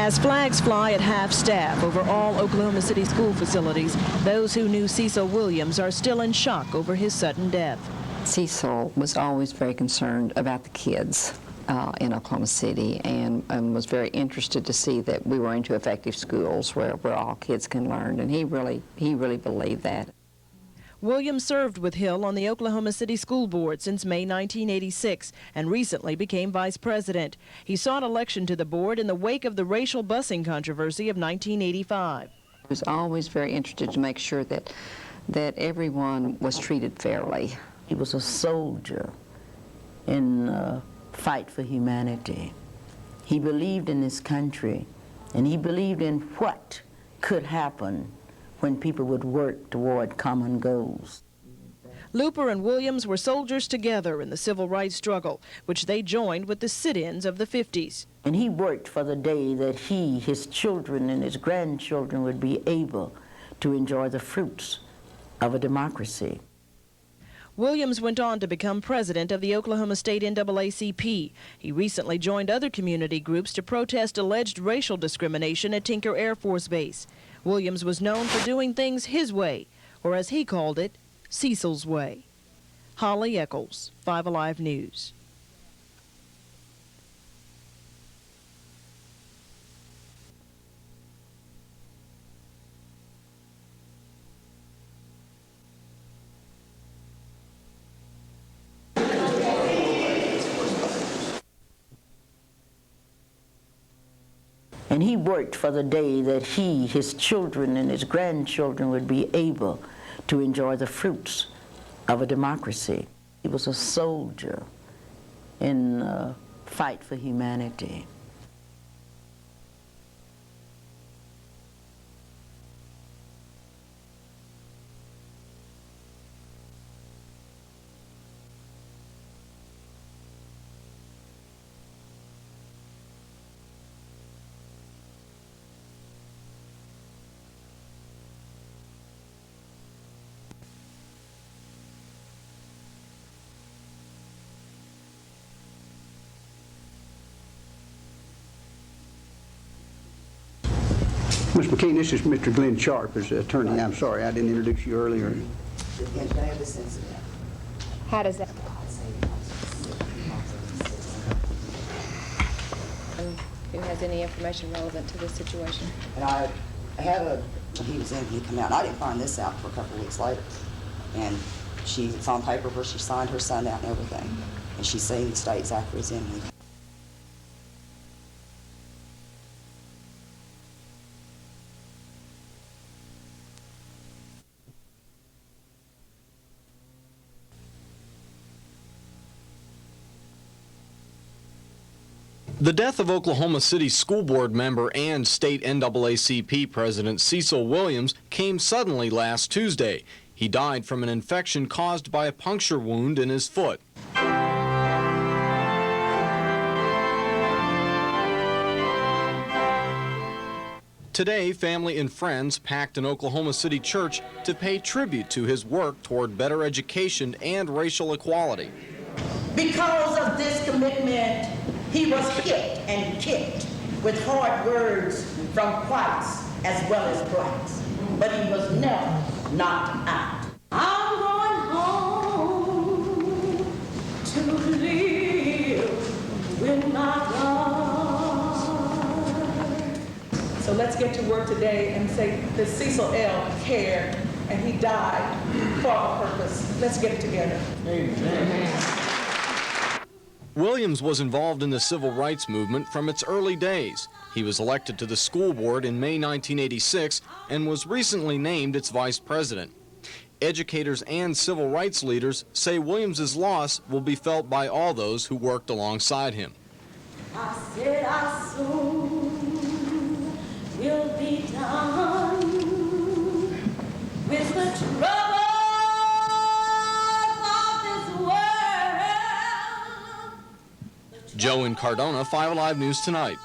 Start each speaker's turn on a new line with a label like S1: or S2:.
S1: As flags fly at half-staff over all Oklahoma City school facilities, those who knew Cecil Williams are still in shock over his sudden death.
S2: Cecil was always very concerned about the kids in Oklahoma City and was very interested to see that we were into effective schools where all kids can learn, and he really believed that.
S1: Williams served with Hill on the Oklahoma City School Board since May 1986 and recently became vice president. He sought election to the board in the wake of the racial busing controversy of 1985.
S2: He was always very interested to make sure that everyone was treated fairly.
S3: He was a soldier in a fight for humanity. He believed in this country, and he believed in what could happen when people would work toward common goals.
S1: Looper and Williams were soldiers together in the civil rights struggle, which they joined with the sit-ins of the 50s.
S3: And he worked for the day that he, his children, and his grandchildren would be able to enjoy the fruits of a democracy.
S1: Williams went on to become president of the Oklahoma State NAACP. He recently joined other community groups to protest alleged racial discrimination at Tinker Air Force Base. Williams was known for doing things his way, or as he called it, Cecil's way. Holly Eccles, 5 Alive News.
S3: And he worked for the day that he, his children, and his grandchildren would be able to enjoy the fruits of a democracy. He was a soldier in a fight for humanity.
S4: Ms. McKean, this is Mr. Glenn Sharp, as attorney. I'm sorry I didn't introduce you earlier.
S5: How does that? Who has any information relevant to this situation?
S6: And I had he was in, he come out. And I didn't find this out for a couple of weeks later. And it's on paper where she signed her son out and everything. And she's saying the states after his in.
S7: The death of Oklahoma City School Board member and state NAACP president Cecil Williams came suddenly last Tuesday. He died from an infection caused by a puncture wound in his foot. Today, family and friends packed an Oklahoma City church to pay tribute to his work toward better education and racial equality.
S3: Because of this commitment, he was hit and kicked with hard words from whites as well as blacks, but he was never knocked out. I'm going home to live with my God.
S8: So let's get to work today and say that Cecil L. cared and he died for a purpose. Let's get it together. Amen.
S7: Williams was involved in the civil rights movement from its early days. He was elected to the school board in May 1986 and was recently named its vice president. Educators and civil rights leaders say Williams's loss will be felt by all those who worked alongside him.
S3: I said I soon will be done with the trouble.
S7: Joe in Cardona, 5 Alive News Tonight.